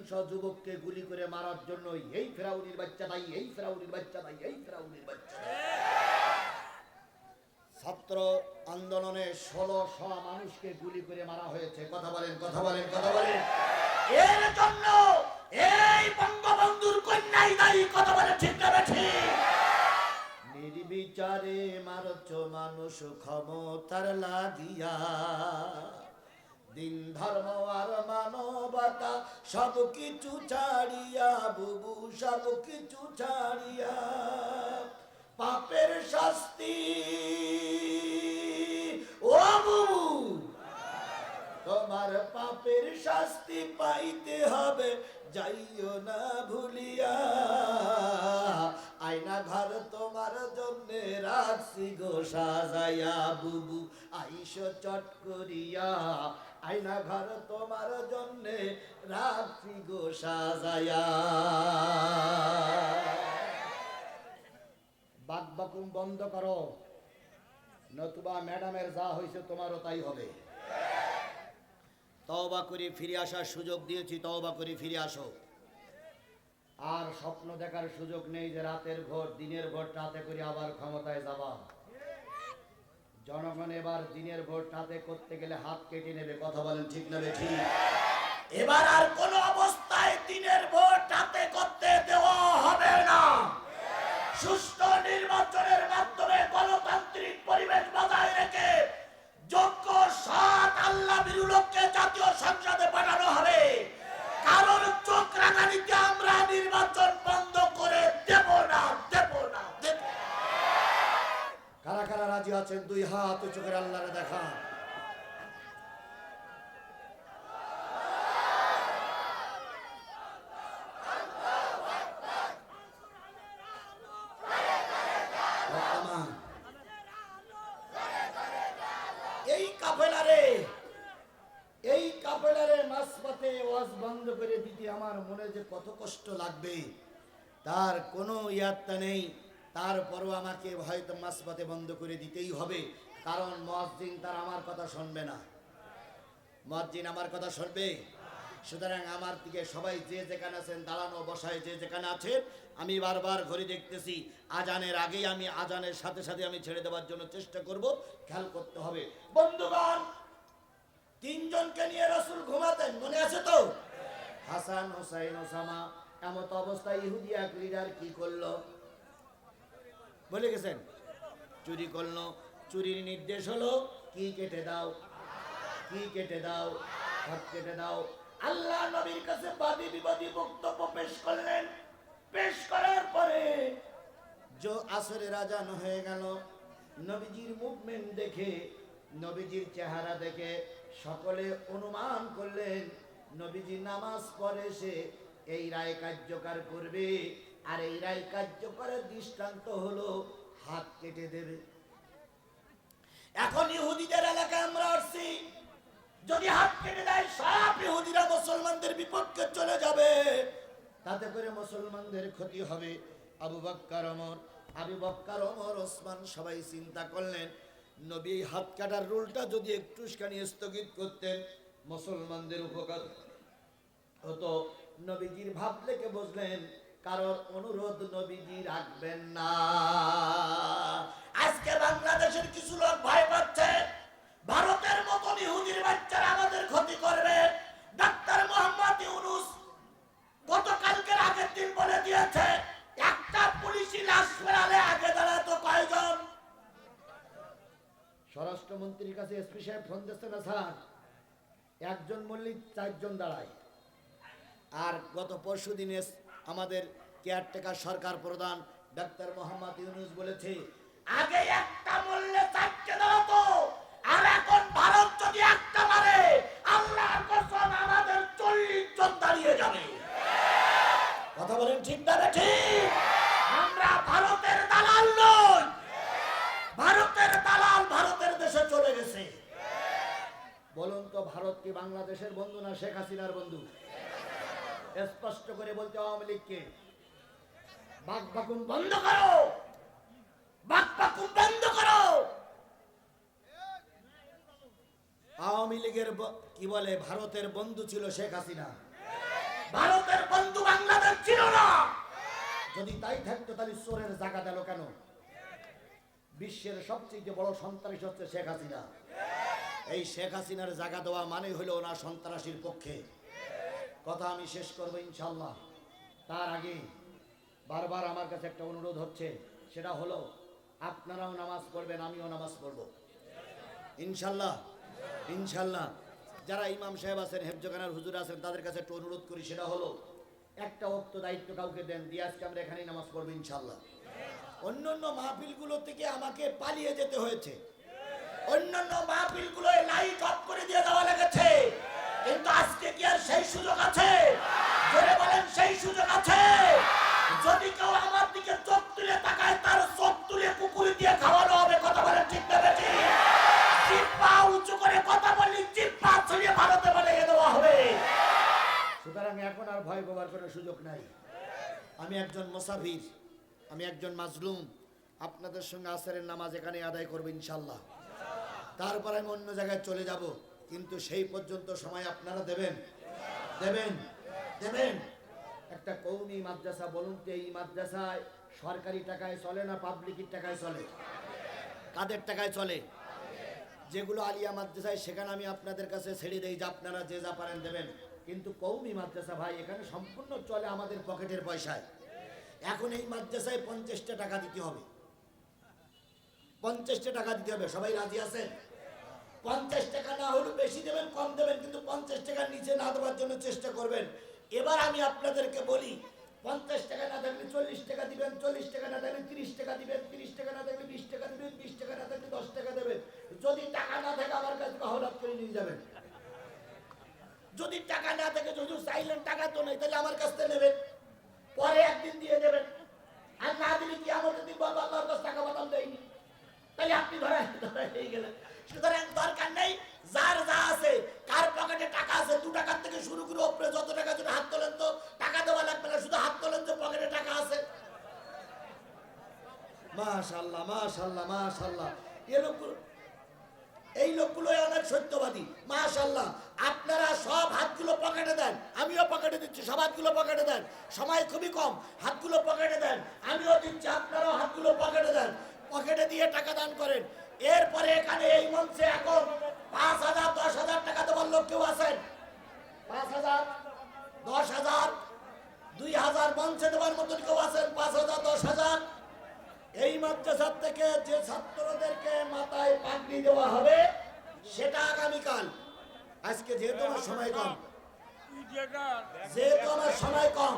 200 যুবককে গুলি করে মারার জন্য এই ফেরাউনির বাচ্চা দাই, এই ফেরাউনির বাচ্চা দাই, এই ফেরাউনির বাচ্চা দাই। ছাত্র আন্দোলনে 1600 মানুষকে গুলি করে মারা হয়েছে। কথা বলেন, কথা বলেন, কথা বলেন। এর জন্য এই বঙ্গবন্ধুর কন্যাই দায়ী। কথা বলে ঠিক না ঠিক? নির্বিচারে মারছো মানুষ ক্ষমতার লাগিয়া, দিন ধর্ম আর মানবতা সব কিছু ছাড়িয়া, বুবু সব কিছু ছাড়িয়া, পাপের শাস্তি ও বুবু, তোমার পাপের শাস্তি পাইতে হবে, যাইও না ভুলিয়া। আয়না ঘর তোমার জন্য রাখছি গো সাজাইয়া, বুবু আইসো চট করিয়া, আয়না ঘর তোমার জন্য রাখছি গো সাজাইয়া। বাকবাকুম বন্ধ করো, নতুবা ম্যাডামের যা হয়েছে তোমারও তাই হবে। তওবা করে ফিরে আসার সুযোগ দিয়েছি, তওবা করে ফিরে আসো। আর স্বপ্ন দেখার সুযোগ নেই যে রাতের ভোট দিনের ভোট রাতে করে আবার ক্ষমতায় যাবা। জনগণ এবার দিনের ভোট রাতে করতে গেলে হাত কেটে নেবে। কথা বলেন ঠিক না ঠিক? এবার আর কোন অবস্থায় দিনের ভোট রাতে করতে দেওয়া হবে না। সুষ্ঠু নির্বাচনের মাধ্যমে গণতান্ত্রিক পরিবেশ বজায় রেখে যোগ্য সৎ আল্লাহ ভীরু লোককে জাতীয় সংসদে পাঠানো হবে। কারণ চোখ রাঙানিতে আমরা নির্বাচন বন্ধ করে দেব না, দেব না, দেব। কারা কারা রাজি আছেন দুই হাত উঁচু করে আল্লাহরে দেখা। এই কাফেলারে মাসবাতে ওয়াজ বন্ধ করে দিতে আমার মনে যে কত কষ্ট লাগবে তার কোনো ইয়াত্তা নেই। তারপরও আমাকে হয়তো মাসবাতে বন্ধ করে দিতেই হবে, কারণ মুয়াজ্জিন তার আমার কথা শুনবে না। মুয়াজ্জিন আমার কথা শুনবে। সুতরাং আমার দিকে সবাই যে যেখানে আছেন দাঁড়ানো বসায় যে যেখানে আছেন, আমি বারবার ঘড়ি দেখতেছি, আজানের আগেই আমি আজানের সাথে সাথে আমি ছেড়ে দেওয়ার জন্য চেষ্টা করব। খেয়াল করতে হবে বন্ধুগণ, তিনজনকে নিয়ে রাসূল ঘুমাতেন, মনে আছে তো? হাসান, হোসাইন, ওসামা। এমত অবস্থায় ইহুদি এক লিডার কি করলো বলে গেছেন? চুরি করলো। চুরির নির্দেশ হলো কি কেটে দাও, কি কেটে দাও, হাত কেটে দাও। আল্লাহ নবীর কাছে বাদী বিবাদী বক্তব্য পেশ করলেন। পেশ করার পরে আসরের আজান হয়ে গেল। নবীজির মুভমেন্ট দেখে, নবীজির চেহারা দেখে সকলে অনুমান করলেন নবীজি নামাজ পড়ে সে এই রায় কার্যকর করবে, আর এই রায় কার্যকরের দৃষ্টান্ত হলো হাত কেটে দেবে। এখন ইহুদিদের এলাকায় আমরা আসছি, যদি হাত কেটে দেয় সব ইহুদিরা মুসলমানদের বিপক্ষে চলে যাবে, তাতে করে মুসলমানদের ক্ষতি হবে। আবু বকর ওমর ওসমান সবাই চিন্তা করলেন নবী হাত কাটার রুলটা যদি একটুখানি স্থগিত করতেন মুসলমানদের উপকার হতো। নবীজির ভাব লেগে বসলেন, কারোর অনুরোধ নবীজি রাখবেন না। আজকে বাংলাদেশের কিছু লোক ভয় পাচ্ছে ভারতের মতন ইহুদির বাচ্চারা আমাদের ক্ষতি করবে। ডাক্তার মোহাম্মদ ইউনূস গতকালকের আগের দিন বলে দিয়েছে, একটা পুলিশি লাশ ফেরালে আগে দাঁড়াতো কয়জন? স্বরাষ্ট্রমন্ত্রীর কাছে এসপি সাহেব ফোন দিচ্ছে না স্যার, একজন মল্লি 4 জন দাঁড়ায়। আর গত পরশু দিনে আমাদের কেয়ারটেকার সরকার প্রধান ডাক্তার মোহাম্মদ ইউনূস বলেছে আগে একটা মল্লে 4টে দাঁড়াতো, আর এখন ভারত যদি একটা মারে আল্লাহর কসম আমাদের 40 জন দাঁড়িয়ে যাবে। কথা বলেন ঠিক না ঠিক? আমরা ভারতের দালাল নই, ভারতের দালাল ভারতের দেশে চলে গেছে। বলুন তো ভারত কি বাংলাদেশের বন্ধু না শেখ হাসিনার বন্ধু? স্পষ্ট করে বলতে আওয়ামী লীগকে বাকবাকুম বন্ধ করো, বাকবাকুম বন্ধ করো। আওয়ামী লীগের কি বলে ভারতের বন্ধু ছিল শেখ হাসিনা। ভারত যদি তাই থাকতো তাহলে চোরের জায়গা দিল কেন? বিশ্বের সবচেয়ে বড় সন্ত্রাসী হচ্ছে শেখ হাসিনা। এই শেখ হাসিনার জায়গা দেওয়া মানে হলো না সন্ত্রাসীর পক্ষে। কথা আমি শেষ করবো ইনশাল্লাহ। তার আগে বারবার আমার কাছে একটা অনুরোধ হচ্ছে, সেটা হলো আপনারাও নামাজ পড়বেন, আমিও নামাজ পড়ব ইনশাল্লাহ। ইনশাল্লাহ যারা ইমাম সাহেব আছেন, হেফজখানার হুজুর আছেন, তাদের কাছে একটা অনুরোধ করি, সেটা হলো একটা ওয়াক্ত দায়িত্ব কাউকে দেন, দিয়ে আজকে আমরা এখানেই নামাজ পড়বো ইনশাল্লাহ। অন্যান্য মাহফিলগুলো থেকে আমাকে পালিয়ে যেতে হয়েছে, অন্যান্য মাহফিলগুলো লাইট অফ করে দিয়ে দেওয়া লেগেছে, কিন্তু আজকে কি আর সেই সুযোগ আছে? জোরে বলেন, সেই সুযোগ আছে? যদি কেউ আমার দিকে চোখ তুলে তাকায়, তার চোখ তুলে কুকুর দিয়ে খাওয়ানো হবে। কথা বলেন ঠিক না বেশি? জিহ্বা উঁচু করে কথা বলি, জিহ্বা ছড়িয়ে ভারতে বানিয়ে দেওয়া হবে। সুতরাং এখন আর ভয় পাওয়ার কোনো সুযোগ নাই। আমি একজন মুসাফির, আমি একজন মাজলুম। আপনাদের সঙ্গে আসরের নামাজ এখানে আদায় করবো ইনশাল্লাহ। তারপর আমি অন্য জায়গায় চলে যাব, কিন্তু সেই পর্যন্ত সময় আপনারা দেবেন, দেবেন, দেবেন। একটা কওমি মাদ্রাসা, বলুন তো এই মাদ্রাসায় সরকারি টাকায় চলে না পাবলিকের টাকায় চলে? কাদের টাকায় চলে? যেগুলো আলিয়া মাদ্রাসায়, সেখানে আমি আপনাদের কাছে ছেড়ে দেই যে আপনারা যে যা পারেন দেবেন। কিন্তু কওমি মাদ্রাসা ভাই, এখানে সম্পূর্ণ চলে আমাদের পকেটের পয়সায়। এখন এই মাদ্রাসায় 50টা টাকা দিতে হবে, 50টা টাকা দিতে হবে। সবাই রাজি আছেন? 50 টাকা না হলে বেশি দেবেন, কম দেবেন, কিন্তু 50 টাকার নিচে না দেওয়ার জন্য চেষ্টা করবেন। এবার আমি আপনাদেরকে বলি, 50 টাকা না থাকলে 40 টাকা দিবেন, 40 টাকা না থাকলে 30 টাকা দিবেন, 30 টাকা না থাকলে 20 টাকা দিবেন, 20 টাকা না থাকলে 10 টাকা দেবেন। যদি টাকা না থাকে আমার কাছে হঠাৎ করে নিয়ে যাবেন। যদি টাকা না থাকে, যদি চাইলেন টাকা তো নেই, তাহলে আমার কাছ থেকে নেবেন, পরে একদিন দিয়ে দেবেন। আর না দিলে কি আমাদের দিন বলবো আল্লাহর কাছে টাকা বাদাম দেয়নি, তাহলে আপনি ধরা হয়ে গেলেন। সুতরাং দরকার নেই, যার যা আছে, কার পকেটে টাকা আছে, 2 টাকার থেকে শুরু করে উপরে যত টাকা যদি হাত তোলেন, তো টাকা দেওয়া লাগবে না, শুধু হাত তোলেন যে পকেটে টাকা আছে। মাশাআল্লাহ, মাশাআল্লাহ, মাশাআল্লাহ। এই লোকগুলো অনেক সত্যবাদী, মাশাআল্লাহ। আপনারা সব হাতগুলো পকেটে দেন, আমিও পকেটে দিচ্ছি, সব হাতগুলো পকেটে দেন। সময় খুবই কম, হাতগুলো পকেটে দেন, আমিও দিচ্ছি, আপনারাও হাতগুলো পকেটে দেন। পকেটে দিয়ে টাকা দান করেন। এরপরে এখানে এই মঞ্চে এখন 5,000, 10,000 টাকা দেওয়ার লোক কেউ আছেন? 5,000, 10,000, 2,000 মঞ্চে দেওয়ার মতন কেউ আছেন? 5,000, 10,000। এই মাদ্রাসা থেকে যে ছাত্রদেরকে মাথায় পাগড়ি দেওয়া হবে, সেটা আগামীকাল। আজকে যেহেতু আমার সময় কম,